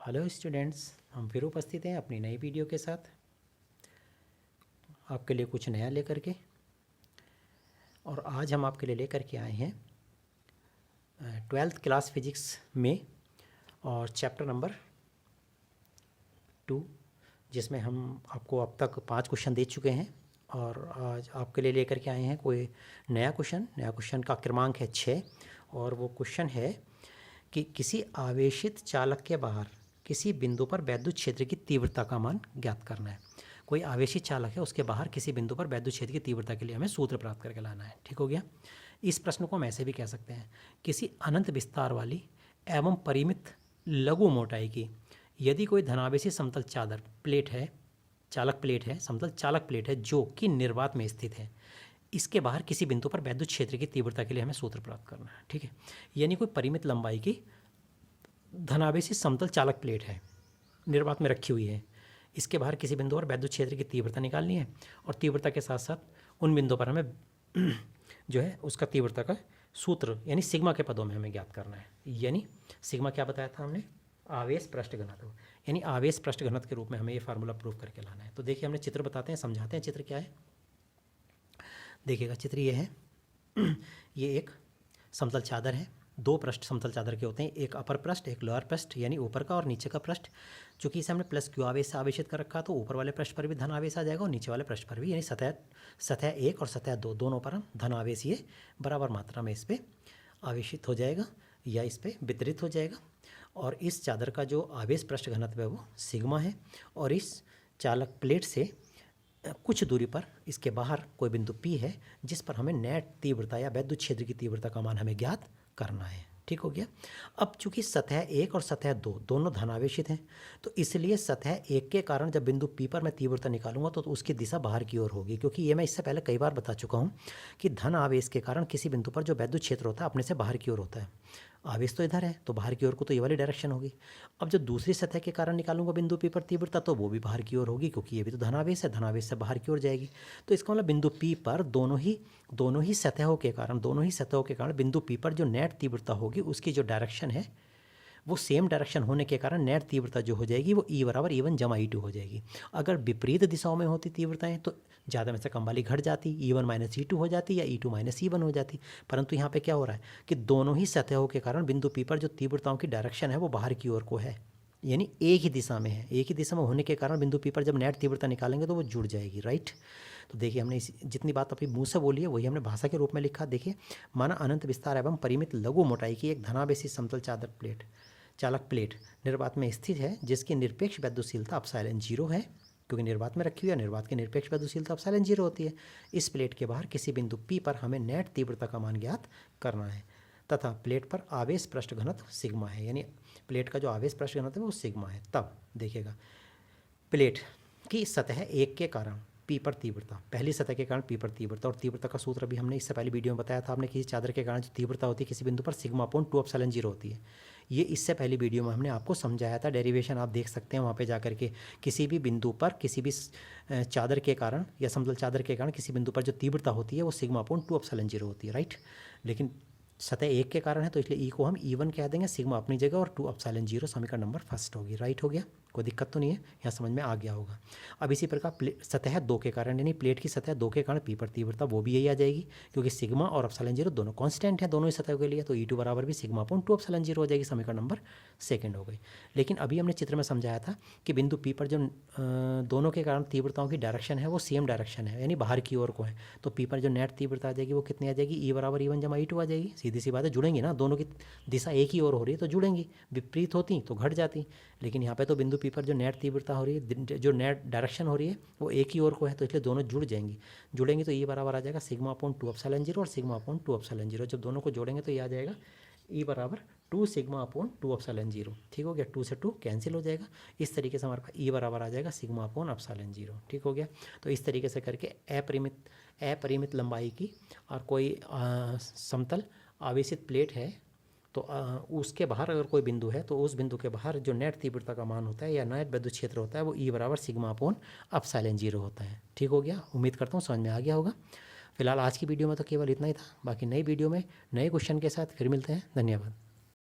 Hello students, हम फिर उपस्थित हैं अपनी नई वीडियो के साथ आपके लिए कुछ नया लेकर के। और आज हम आपके लिए लेकर के आए हैं 12th क्लास फिजिक्स में और चैप्टर नंबर 2, जिसमें हम आपको अब तक 5 क्वेश्चन दे चुके हैं और आज आपके लिए लेकर के आए हैं कोई नया क्वेश्चन का क्रमांक है 6। और वो क्वेश्चन है कि किसी आवेशित चालक के बाहर किसी बिंदु पर वैद्युत क्षेत्र की तीव्रता का मान ज्ञात करना है। कोई आवेशित चालक है, उसके बाहर किसी बिंदु पर वैद्युत क्षेत्र की तीव्रता के लिए हमें सूत्र प्राप्त करके लाना है। ठीक हो गया। इस प्रश्न को हम ऐसे भी कह सकते हैं, किसी अनंत विस्तार वाली एवं परिमित लघु मोटाई की यदि कोई धनावेशी समतल चालक प्लेट है जो कि निर्वात में स्थित है, इसके बाहर किसी बिंदु पर वैद्युत क्षेत्र की तीव्रता के लिए हमें सूत्र प्राप्त करना है। ठीक है, यानी कोई परिमित लंबाई की धनावेशी समतल चालक प्लेट है, निर्वात में रखी हुई है, इसके बाहर किसी बिंदु पर वैद्युत क्षेत्र की तीव्रता निकालनी है और तीव्रता के साथ साथ उन बिंदुओं पर हमें जो है उसका तीव्रता का सूत्र यानी सिग्मा के पदों में हमें ज्ञात करना है। यानी सिग्मा क्या बताया था हमने, आवेश पृष्ठ घनत्व, यानी आवेश पृष्ठ घनत्व के रूप में हमें ये फार्मूला प्रूव करके लाना है। तो देखिए हमने चित्र बताते हैं, समझाते हैं चित्र क्या है। देखिएगा चित्र ये है, ये एक समतल चादर है, 2 पृष्ठ समतल चादर के होते हैं, एक अपर पृष्ठ एक लोअर पृष्ठ यानी ऊपर का और नीचे का पृष्ठ। चूंकि इसे हमने प्लस क्यू आवेश से आवेशित कर रखा तो ऊपर वाले पृष्ठ पर भी धन आवेश आ जाएगा और नीचे वाले पृष्ठ पर भी, यानी सतह 1 और सतह 2 दोनों पर हम धन आवेश ये बराबर मात्रा में इस पर आवेशित हो जाएगा या इस पर वितरित हो जाएगा। और इस चादर का जो आवेश पृष्ठ घनत्व है वो सिग्मा है। और इस चालक प्लेट से कुछ दूरी पर इसके बाहर कोई बिंदु P है जिस पर हमें नेट तीव्रता या वैद्युत क्षेत्र की तीव्रता का मान हमें ज्ञात करना है। ठीक हो गया। अब चूंकि सतह 1 और सतह 2 दोनों धनावेशित हैं, तो इसलिए सतह 1 के कारण जब बिंदु P पर मैं तीव्रता निकालूंगा तो उसकी दिशा बाहर की ओर होगी, क्योंकि ये मैं इससे पहले कई बार बता चुका हूँ कि धन आवेश के कारण किसी बिंदु पर जो वैद्युत क्षेत्र होता है अपने से बाहर की ओर होता है। आवेश तो इधर है तो बाहर की ओर को तो ये वाली डायरेक्शन होगी। अब जब दूसरी सतह के कारण निकालूंगा बिंदु P पर तीव्रता तो वो भी बाहर की ओर होगी, क्योंकि ये भी तो धनावेश है, धनावेश से बाहर की ओर जाएगी। तो इसका मतलब बिंदु P पर दोनों ही सतहों के कारण बिंदु P पर जो नेट तीव्रता होगी उसकी जो डायरेक्शन है वो सेम डायरेक्शन होने के कारण नेट तीव्रता जो हो जाएगी वो E बराबर E1 जमा E2 हो जाएगी। अगर विपरीत दिशाओं में होती तीव्रताएं तो ज़्यादा में से कम वाली घट जाती, E1 माइनस E2 हो जाती या E2 माइनस E1 हो जाती। परंतु यहाँ पे क्या हो रहा है कि दोनों ही सतहों के कारण बिंदु P पर जो तीव्रताओं की डायरेक्शन है वो बाहर की ओर को है, यानी एक ही दिशा में है। एक ही दिशा में होने के कारण बिंदु P पर जब नेट तीव्रता निकालेंगे तो वो जुड़ जाएगी। राइट। तो देखिए हमने जितनी बात अपनी मुँह से बोली है वही हमने भाषा के रूप में लिखा। देखिए, माना अनंत विस्तार एवं परिमित लघु मोटाई की एक धनावेशी समतल चालक प्लेट निर्वात में स्थित है जिसकी निरपेक्ष वैद्युतशीलता एप्सिलॉन 0 है, क्योंकि निर्वात में रखी हुई है, निर्वात की निरपेक्ष वैद्युतशीलता एप्सिलॉन 0 होती है। इस प्लेट के बाहर किसी बिंदु P पर हमें नेट तीव्रता का मान ज्ञात करना है तथा प्लेट पर आवेश पृष्ठ घनत्व सिग्मा है, यानी प्लेट का जो आवेश पृष्ठ घनत्व है वो सिग्मा है। तब देखिएगा प्लेट की सतह 1 के कारण P पर तीव्रता, पहली सतह के कारण P पर तीव्रता, और तीव्रता का सूत्र अभी हमने इससे पहले वीडियो में बताया था आपने, किसी चादर के कारण जो तीव्रता होती है किसी बिंदु पर सिग्मा अपॉन 2 एप्सिलॉन 0 होती है। ये इससे पहली वीडियो में हमने आपको समझाया था, डेरिवेशन आप देख सकते हैं वहाँ पे जाकर के। किसी भी बिंदु पर किसी भी चादर के कारण या समतल चादर के कारण किसी बिंदु पर जो तीव्रता होती है वो सिग्मा अपॉन 2 एप्सिलॉन 0 होती है। राइट। लेकिन सतह 1 के कारण है तो इसलिए E को हम E1 कह देंगे, सिग्मा अपनी जगह और 2 एप्सिलॉन 0 समीकरण नंबर फर्स्ट होगी। राइट हो गया, कोई दिक्कत तो नहीं है, यहाँ समझ में आ गया होगा। अब इसी प्रकार सतह 2 के कारण यानी प्लेट की सतह 2 के कारण P पर तीव्रता वो भी यही आ जाएगी, क्योंकि सिग्मा और एप्सिलॉन 0 दोनों कांस्टेंट हैं दोनों ही सतह के लिए, तो E2 बराबर भी सिग्मा अपॉन 2 एप्सिलॉन 0 हो जाएगी, समीकरण नंबर सेकंड हो गई। लेकिन अभी हमने चित्र में समझाया था कि बिंदु P पर जो दोनों के कारण तीव्रताओं की डायरेक्शन है वो सेम डायरेक्शन है, यानी बाहर की ओर को है। तो P पर जो नेट तीव्रता आ जाएगी वो कितनी आ जाएगी, E बराबर E1 जमा E2 आ जाएगी। सीधी सी बात है, जुड़ेंगी ना, दोनों की दिशा एक ही ओर हो रही है तो जुड़ेंगी, विपरीत होती तो घट जाती। लेकिन यहाँ पे तो बिंदु P पर जो नेट तीव्रता हो रही है, जो नेट डायरेक्शन हो रही है वो एक ही ओर को है, तो इसलिए दोनों जुड़ेंगी तो ये बराबर आ जाएगा सिग्मा अपॉन 2 एप्सिलॉन 0 और सिग्मा अपॉन 2 एप्सिलॉन 0। जब दोनों को जोड़ेंगे तो ये आ जाएगा E बराबर 2 सिग्मा अपॉन 2 एप्सिलॉन 0। ठीक हो गया, 2 से 2 कैंसिल हो जाएगा। इस तरीके से हमारे पास E बराबर आ जाएगा सिग्मा अपॉन एप्सिलॉन 0। ठीक हो गया। तो इस तरीके से करके अपरिमित लंबाई की और कोई समतल आवेशित प्लेट है तो उसके बाहर अगर कोई बिंदु है तो उस बिंदु के बाहर जो नेट तीव्रता का मान होता है या नेट वैद्युत क्षेत्र होता है वो E बराबर सिग्मा अपॉन एप्सिलॉन 0 होता है। ठीक हो गया, उम्मीद करता हूँ समझ में आ गया होगा। फिलहाल आज की वीडियो में तो केवल इतना ही था, बाकी नई वीडियो में नए क्वेश्चन के साथ फिर मिलते हैं। धन्यवाद।